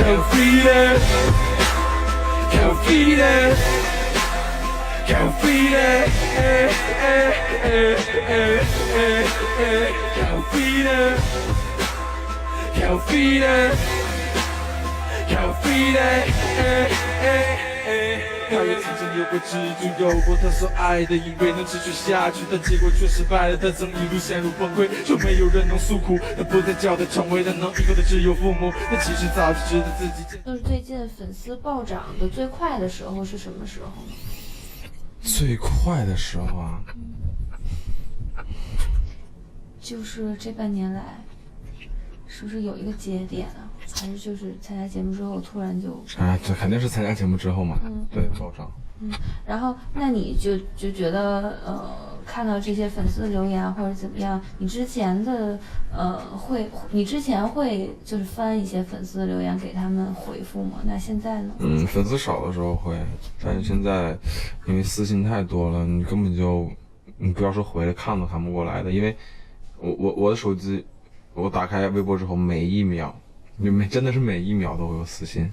Can feel it, can feel it, can feel it, can feel it, can feel it, can feel it. 他也曾经有过执着，有过他所爱的，以为能持续下去，但结果却失败了。他曾一度陷入崩溃，说没有人能诉苦，他不再叫他成为，他能依靠的只有父母。他其实早就知道自己。就是最近粉丝暴涨的最快的时候是什么时候呢？最快的时候啊，就是这半年来，是不是有一个节点啊？还是就是参加节目之后突然就这肯定是参加节目之后嘛，对，暴涨。然后那你就觉得看到这些粉丝的留言或者怎么样，你之前的你之前会就是翻一些粉丝的留言给他们回复吗？那现在呢？粉丝少的时候会，但是现在因为私信太多了，你根本就你不要说回来看都看不过来的，因为我的手机，我打开微博之后每一秒。真的是每一秒都会有私信，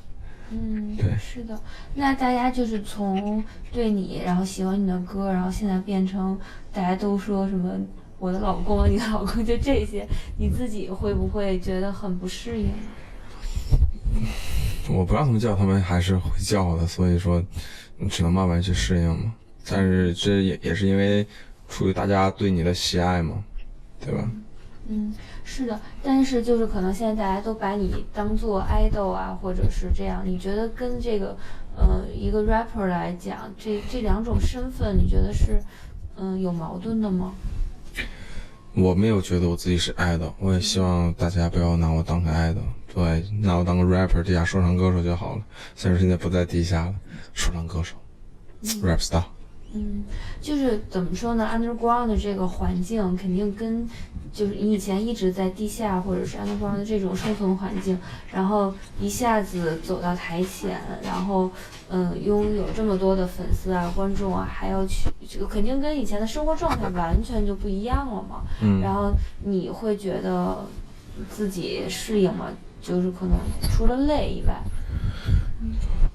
对，是的。那大家就是从对你，然后喜欢你的歌，然后现在变成大家都说什么我的老公、你的老公，就这些，你自己会不会觉得很不适应？我不让他们叫，他们还是会叫我的，所以说你只能慢慢去适应嘛。但是这也是因为出于大家对你的喜爱嘛，对吧？是的，但是就是可能现在大家都把你当做idol啊，或者是这样，你觉得跟这个一个 rapper 来讲，这两种身份，你觉得是有矛盾的吗？我没有觉得我自己是idol，我也希望大家不要拿我当个idol，对，拿我当个 rapper， 地下说唱歌手就好了。虽然现在不在地下了，说唱歌手，rap star。就是怎么说呢 ，underground 的这个环境肯定跟就是你以前一直在地下或者是 underground 的这种生存环境，然后一下子走到台前，然后拥有这么多的粉丝啊、观众啊，还要去这个肯定跟以前的生活状态完全就不一样了嘛。然后你会觉得自己适应吗？就是可能除了累以外。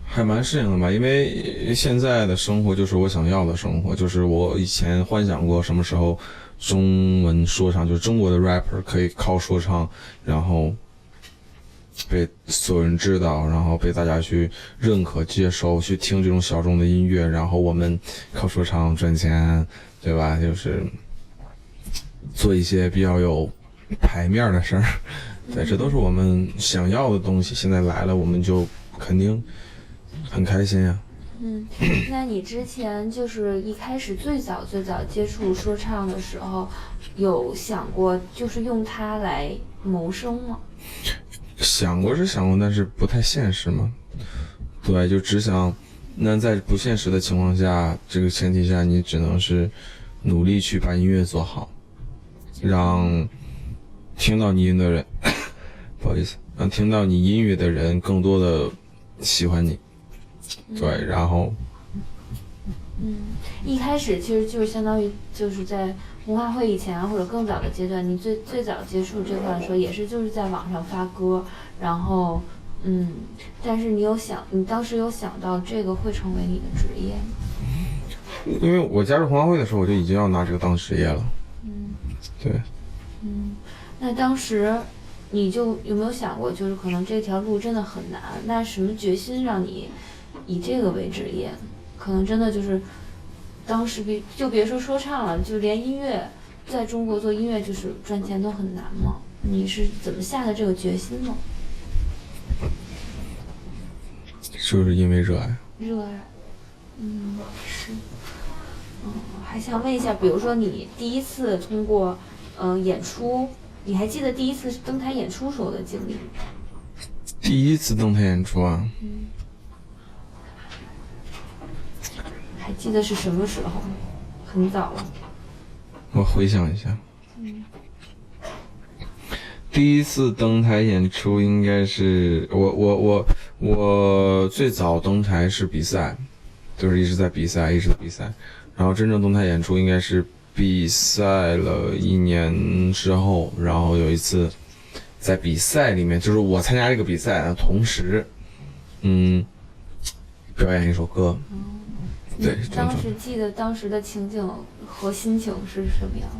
还蛮适应的吧，因为现在的生活就是我想要的生活，就是我以前幻想过什么时候中文说唱，就是中国的 rapper 可以靠说唱，然后被所有人知道，然后被大家去认可、接受，去听这种小众的音乐，然后我们靠说唱赚钱，对吧？就是做一些比较有牌面的事儿，对，这都是我们想要的东西。现在来了，我们就肯定很开心呀。那你之前就是一开始最早接触说唱的时候，有想过就是用它来谋生吗？想过是想过，但是不太现实嘛。对，就只想，那在不现实的情况下，这个前提下，你只能是努力去把音乐做好，让听到你音乐的人，不好意思，让听到你音乐的人更多的喜欢你。对，然后一开始其实就是相当于就是在文化会以前或者更早的阶段，你最早接触这块的时候，也是就是在网上发歌，然后但是你当时有想到这个会成为你的职业吗？因为我加入红花会的时候，我就已经要拿这个当职业了。对。那当时你就有没有想过，就是可能这条路真的很难？那什么决心让你以这个为职业？可能真的就是当时就别说说唱了，就连音乐在中国做音乐就是赚钱都很难嘛。你是怎么下的这个决心呢？就是因为热爱。热爱，是。还想问一下，比如说你第一次通过演出，你还记得第一次登台演出时候的经历吗？第一次登台演出啊？还记得是什么时候？很早了。我回想一下。第一次登台演出应该是我最早登台是比赛，就是一直在比赛，然后真正登台演出应该是比赛了1年之后，然后有一次在比赛里面，就是我参加这个比赛的同时，表演一首歌。对，当时记得当时的情景和心情是什么样的？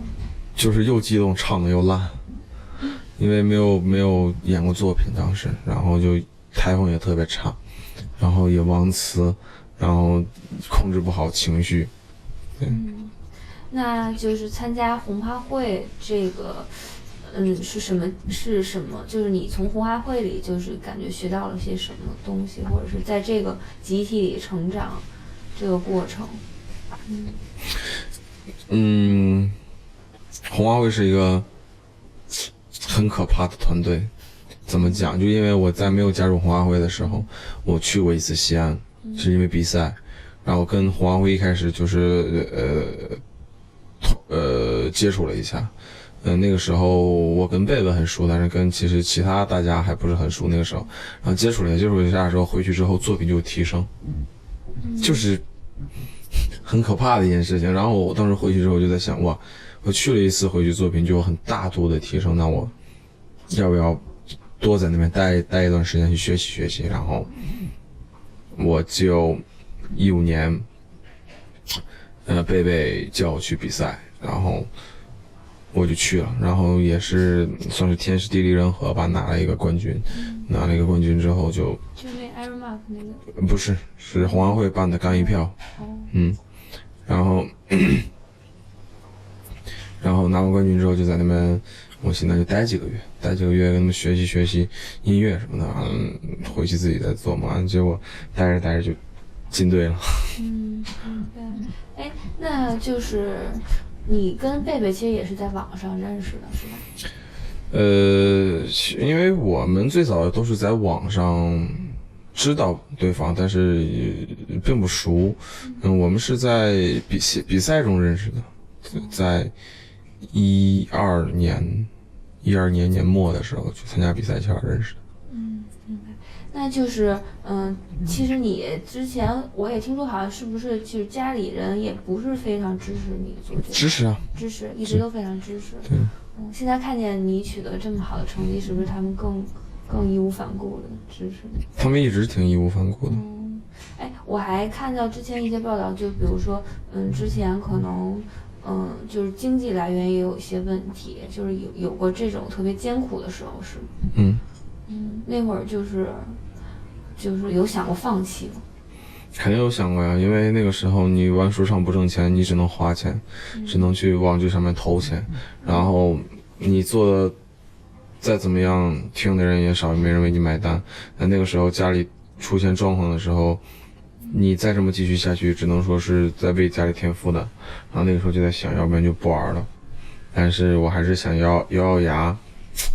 就是又激动，唱的又烂，因为没有演过作品当时，然后就台风也特别差，然后也忘词，然后控制不好情绪。对，那就是参加红花会这个，是什么？就是你从红花会里就是感觉学到了些什么东西，或者是在这个集体里成长这个过程。红花会是一个很可怕的团队。怎么讲？就因为我在没有加入红花会的时候，我去过一次西安，是因为比赛，然后跟红花会一开始就是接触了一下。那个时候我跟贝贝很熟，但是跟其实其他大家还不是很熟。那个时候，然后接触了一下之后，回去之后作品就有提升，就是很可怕的一件事情。然后我当时回去之后就在想，哇，我去了一次，回去作品就有很大度的提升，那我要不要多在那边待一段时间去学习学习？然后我就15年，贝贝叫我去比赛，然后我就去了，然后也是算是天时地利人和吧，拿了一个冠军。拿了一个冠军之后就那 Iron Mark 那个不是红花会办的干一票。然后拿完冠军之后就在那边，我现在就待几个月跟他们学习音乐什么的，回去自己再做嘛。结果待着就进队了。对。那就是你跟贝贝其实也是在网上认识的，是吧？因为我们最早都是在网上知道对方，但是并不熟。我们是在比赛中认识的，在12年年末的时候去参加比赛前认识的。明白。那就是其实你之前我也听说，好像是不是就是家里人也不是非常支持你做这个？支持啊，支持，一直都非常支持。对。现在看见你取得这么好的成绩，是不是他们更义无反顾的支持你？他们一直挺义无反顾的。我还看到之前一些报道，就比如说，之前可能，就是经济来源也有一些问题，就是有过这种特别艰苦的时候，是吗？那会儿就是有想过放弃吗？肯定有想过呀，因为那个时候你玩说唱不挣钱，你只能花钱，只能去往这上面投钱，然后你做的再怎么样，听的人也少，也没人为你买单。那个时候家里出现状况的时候，你再这么继续下去，只能说是在为家里添负担。然后那个时候就在想，要不然就不玩了。但是我还是想咬牙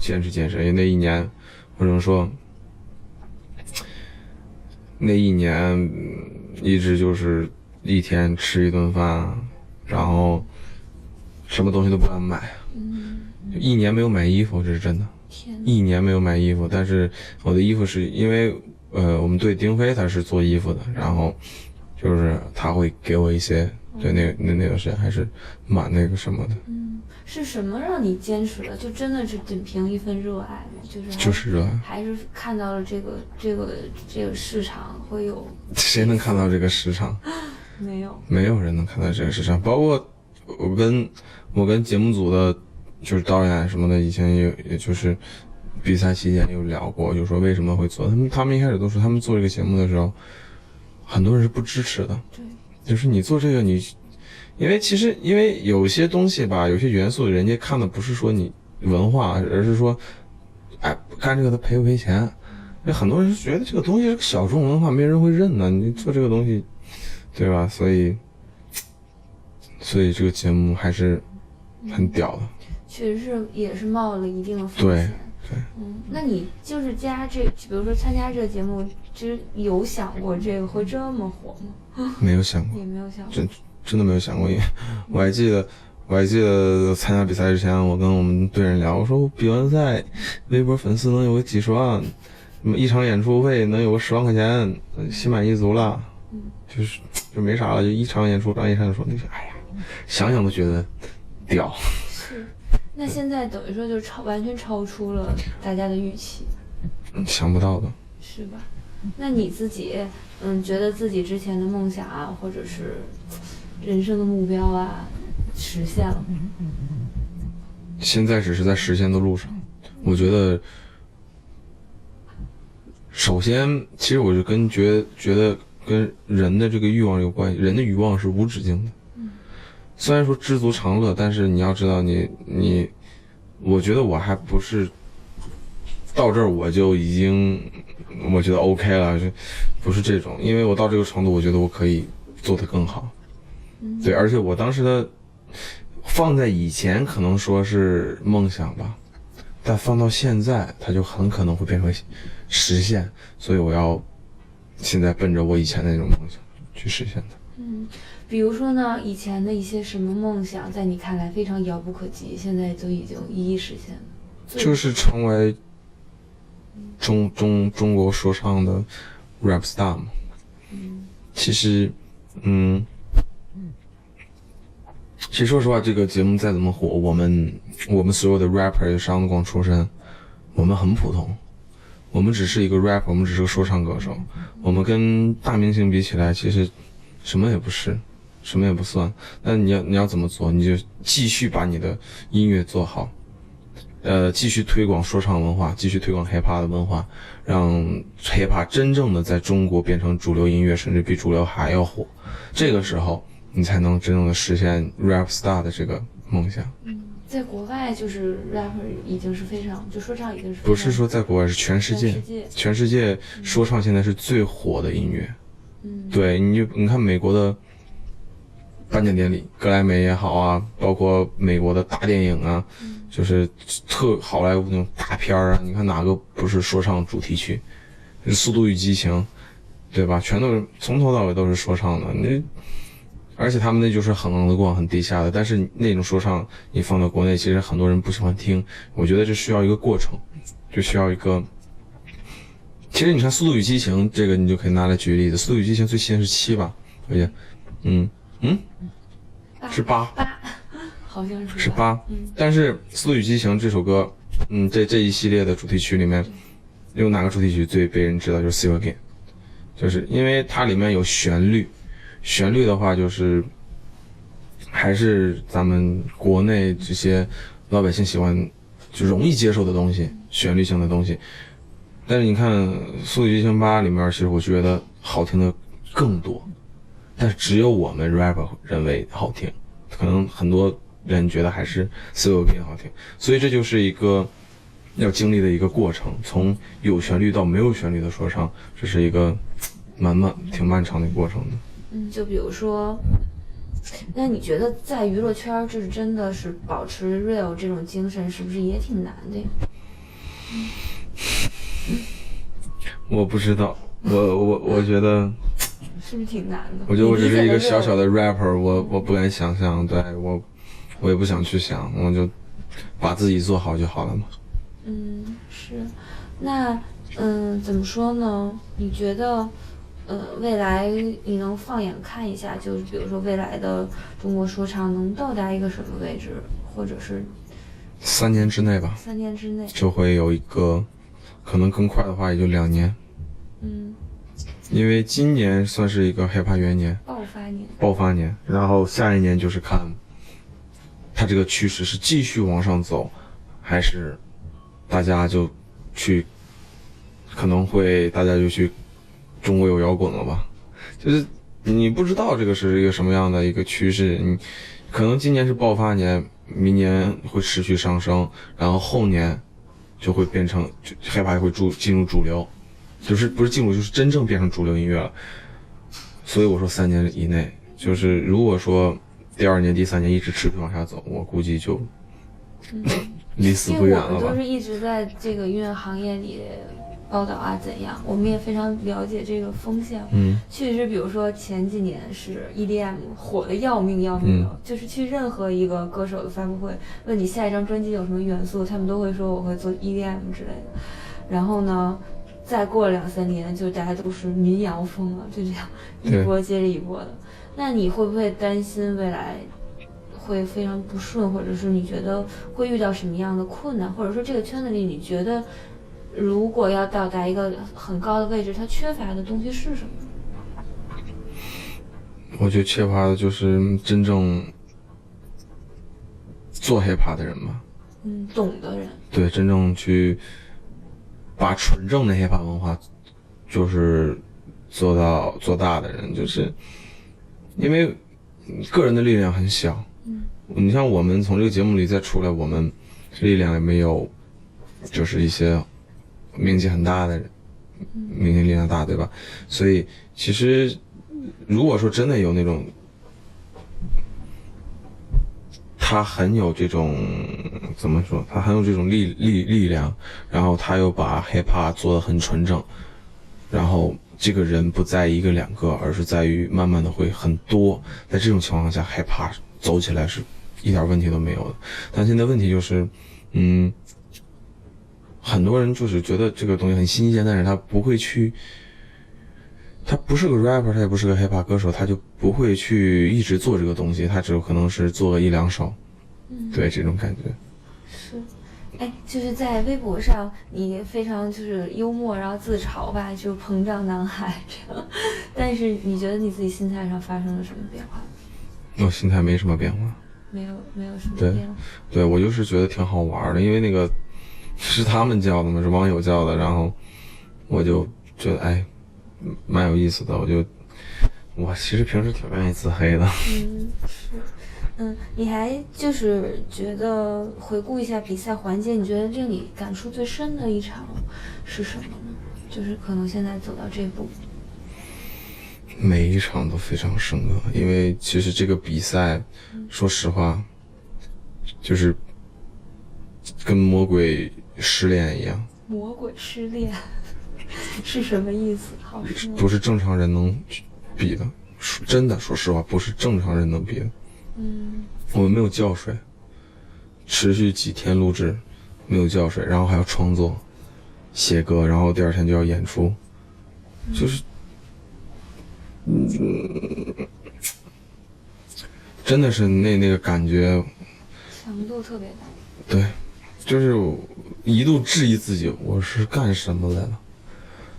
坚持，因为那一年，我只能说，那一年一直就是一天吃一顿饭，然后什么东西都不敢买。1年没有买衣服，这是真的。1年没有买衣服，但是我的衣服是因为我们队丁飞他是做衣服的，然后就是他会给我一些，对那段时间还是蛮那个什么的。是什么让你坚持的？就真的是仅凭一份热爱吗？就是热爱，还是看到了这个市场会有？谁能看到这个市场？没有人能看到这个市场。包括我跟节目组的，就是导演什么的，以前也就是比赛期间有聊过，就说为什么会做。他们一开始都说，他们做这个节目的时候，很多人是不支持的。对，就是你做这个因为有些东西吧，有些元素人家看的不是说你文化，而是说，干这个他赔不赔钱？很多人觉得这个东西是个小众文化，没人会认呢。你做这个东西，对吧？所以这个节目还是很屌的。确实也是冒了一定的风险。对。那你就是比如说参加这个节目，就是有想过这个会这么火吗？没有想过，也没有想过，真的没有想过。我还记得参加比赛之前，我跟我们队人聊，我说我比完赛，微博粉丝能有个几十万，一场演出费能有个10万块钱，心满意足了。就没啥了，就一场演出，那就想想都觉得屌。是，那现在等于说就完全超出了大家的预期，想不到的。是吧？那你自己，觉得自己之前的梦想啊，或者是人生的目标啊，实现了吗？现在只是在实现的路上。我觉得，首先，其实我是觉得跟人的这个欲望有关系。人的欲望是无止境的。虽然说知足常乐，但是你要知道我觉得我还不是到这儿我就已经我觉得 OK 了，就不是这种。因为我到这个程度，我觉得我可以做得更好。对，而且我当时的放在以前可能说是梦想吧，但放到现在它就很可能会变成实现，所以我要现在奔着我以前的那种梦想去实现的。比如说呢，以前的一些什么梦想，在你看来非常遥不可及，现在就已经一一实现了。就是成为中国说唱的 rap star 嘛。其实说实话，这个节目再怎么火，我们所有的 rapper 也是 underground 出身，我们很普通，我们只是一个 rapper， 我们只是个说唱歌手，我们跟大明星比起来，其实什么也不是，什么也不算。但你要怎么做？你就继续把你的音乐做好，继续推广说唱文化，继续推广 hiphop 的文化，让 hiphop 真正的在中国变成主流音乐，甚至比主流还要火。这个时候，你才能真正的实现 rap star 的这个梦想。在国外就是 rapper 已经是非常，就说唱已经是非常，不是说在国外，是全世界，全世界说唱现在是最火的音乐。对，你看美国的颁奖典礼，格莱美也好啊，包括美国的大电影啊，就是好莱坞那种大片啊，你看哪个不是说唱主题曲？速度与激情，对吧？全都是从头到尾都是说唱的。而且他们那就是很underground很地下的，但是那种说唱你放到国内，其实很多人不喜欢听。我觉得这需要一个过程，就需要一个。其实你看《速度与激情》这个，你就可以拿来举例子。《速度与激情》最新的是7吧？而且，是8，好像是8。但是《速度与激情》这首歌，这一系列的主题曲里面，有哪个主题曲最被人知道？就是《See You Again》，就是因为它里面有旋律。旋律的话，就是还是咱们国内这些老百姓喜欢就容易接受的东西，旋律性的东西。但是你看《速度与激情8》里面，其实我觉得好听的更多，但是只有我们 rapper 认为好听，可能很多人觉得还是 See You Again 好听。所以这就是一个要经历的一个过程，从有旋律到没有旋律的说唱，这是一个挺漫长的过程的。就比如说，那你觉得在娱乐圈，就是真的是保持 real 这种精神，是不是也挺难的呀？我不知道，我觉得是不是挺难的？我觉得我只是一个小小的 rapper， 我不敢想象，对我也不想去想，我就把自己做好就好了嘛。是。那怎么说呢？你觉得？未来你能放眼看一下，就是比如说未来的中国说唱能到达一个什么位置，或者是3年之内吧。3年之内就会有一个，可能更快的话也就2年。因为今年算是一个hiphop元年，爆发年，然后下一年就是看它这个趋势是继续往上走，还是大家就去，可能会大家就去。中国有摇滚了吧？就是你不知道这个是一个什么样的一个趋势，你可能今年是爆发年，明年会持续上升，然后后年就会变成hiphop会进入主流，就是不是进入就是真正变成主流音乐了。所以我说3年以内，就是如果说第2年、第3年一直持续往下走，我估计就离死不远了吧。因为我们都是一直在这个音乐行业里。报道啊怎样，我们也非常了解这个风向。确实比如说前几年是 EDM 火的要命的，就是去任何一个歌手的发布会，问你下一张专辑有什么元素，他们都会说我会做 EDM 之类的。然后呢，再过了2-3年，就大家都是民谣风了，就这样一波接着一波的。那你会不会担心未来会非常不顺，或者是你觉得会遇到什么样的困难，或者说这个圈子里你觉得如果要到达一个很高的位置，它缺乏的东西是什么？我觉得缺乏的就是真正做 hiphop 的人吧。懂的人。对，真正去把纯正的 hiphop 文化就是做大的人，就是因为个人的力量很小。你像我们从这个节目里再出来，我们力量也没有就是一些名气很大的人，名气力量大，对吧？所以其实如果说真的有那种他很有这种怎么说，他很有这种力量，然后他又把 hiphop 做得很纯正，然后这个人不在一个两个，而是在于慢慢的会很多，在这种情况下 hiphop 走起来是一点问题都没有的。但现在问题就是很多人就是觉得这个东西很新鲜，但是他不会去，他不是个 rapper， 他也不是个 hiphop 歌手，他就不会去一直做这个东西，他只有可能是做个一两首，对，这种感觉。是，哎，就是在微博上，你非常就是幽默，然后自嘲吧，就膨胀男孩这样。但是你觉得你自己心态上发生了什么变化？我心态没什么变化，没有什么变化。对，我就是觉得挺好玩的，因为那个是他们叫的嘛，是网友叫的，然后我就觉得哎，蛮有意思的。我其实平时挺愿意自黑的。你还就是觉得回顾一下比赛环节，你觉得令你感触最深的一场是什么呢？就是可能现在走到这步，每一场都非常深刻，因为其实这个比赛，说实话，就是跟魔鬼失恋一样。魔鬼失恋是什么意思？好深啊。不是正常人能比的，真的，说实话，不是正常人能比的。我们没有觉睡，持续几天录制，没有觉睡，然后还要创作、写歌，然后第二天就要演出，就是真的是那个感觉，强度特别大。对，就是一度质疑自己，我是干什么来了？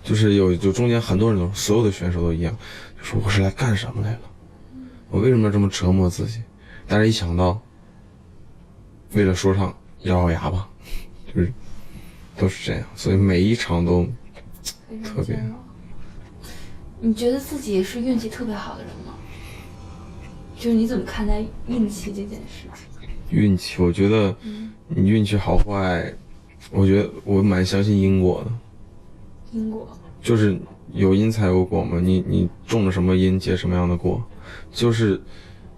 就是就中间很多人都，所有的选手都一样，就说我是来干什么来了？我为什么要这么折磨自己？但是一想到为了说唱咬牙吧，就是都是这样，所以每一场都特别。你觉得自己是运气特别好的人吗？就是你怎么看待运气这件事情？运气，我觉得你运气好坏，我觉得我蛮相信因果的。因果就是有因才有果嘛，你种了什么因结什么样的果，就是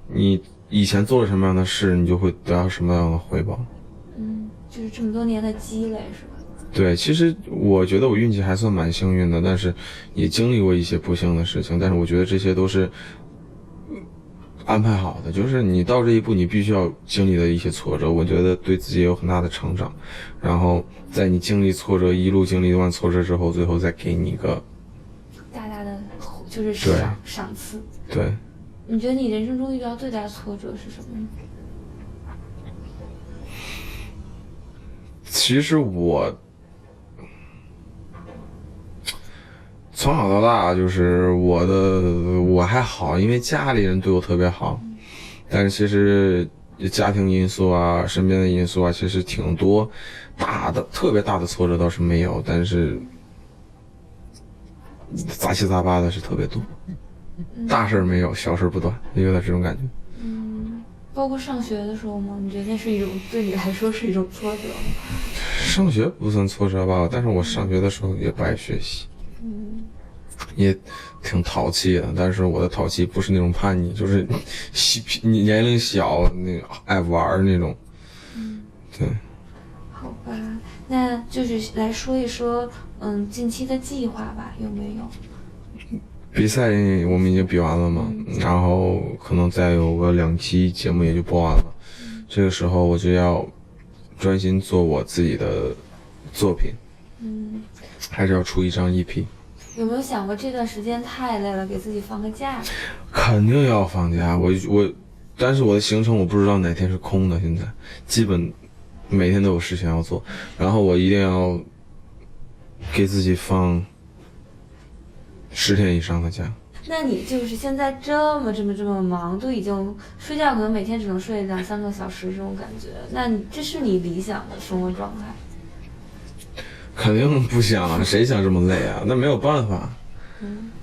你以前做了什么样的事，你就会得到什么样的回报。就是这么多年的积累是吧？对，其实我觉得我运气还算蛮幸运的，但是也经历过一些不幸的事情，但是我觉得这些都是安排好的，就是你到这一步你必须要经历的一些挫折，我觉得对自己有很大的成长，然后在你经历挫折，一路经历完挫折之后，最后再给你一个大大的就是赏赐。对。你觉得你人生中遇到最大的挫折是什么呢？其实我从小到大就是我还好，因为家里人对我特别好，但是其实家庭因素啊，身边的因素啊，其实挺多，特别大的挫折倒是没有，但是杂七杂八的是特别多，大事没有，小事不断，有点这种感觉。包括上学的时候吗？你觉得那是一种对你来说是一种挫折吗？上学不算挫折吧，但是我上学的时候也不爱学习，也挺淘气的，但是我的淘气不是那种叛逆，就是你年龄小那个爱玩那种。对。好吧，那就是来说一说，近期的计划吧，有没有？比赛我们已经比完了嘛，然后可能再有个2期节目也就播完了，这个时候我就要专心做我自己的作品，还是要出一张 EP。有没有想过这段时间太累了，给自己放个假？肯定要放假，但是我的行程我不知道哪天是空的，现在基本每天都有事情要做，然后我一定要给自己放10天以上的假。那你就是现在这么忙，都已经睡觉可能每天只能睡2-3个小时这种感觉，那这是你理想的生活状态？肯定不想啊，谁想这么累啊？那没有办法。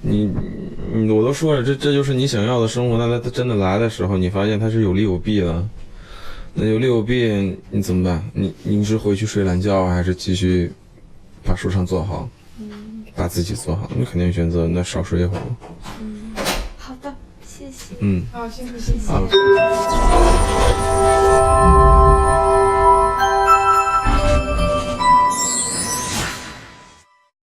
我都说了，这就是你想要的生活。那它真的来的时候，你发现它是有利有弊的。那有利有弊，你怎么办？你是回去睡懒觉，还是继续把说唱做好，把自己做好？你肯定选择那少睡一会儿。好的，谢谢。好，辛苦。谢谢。好。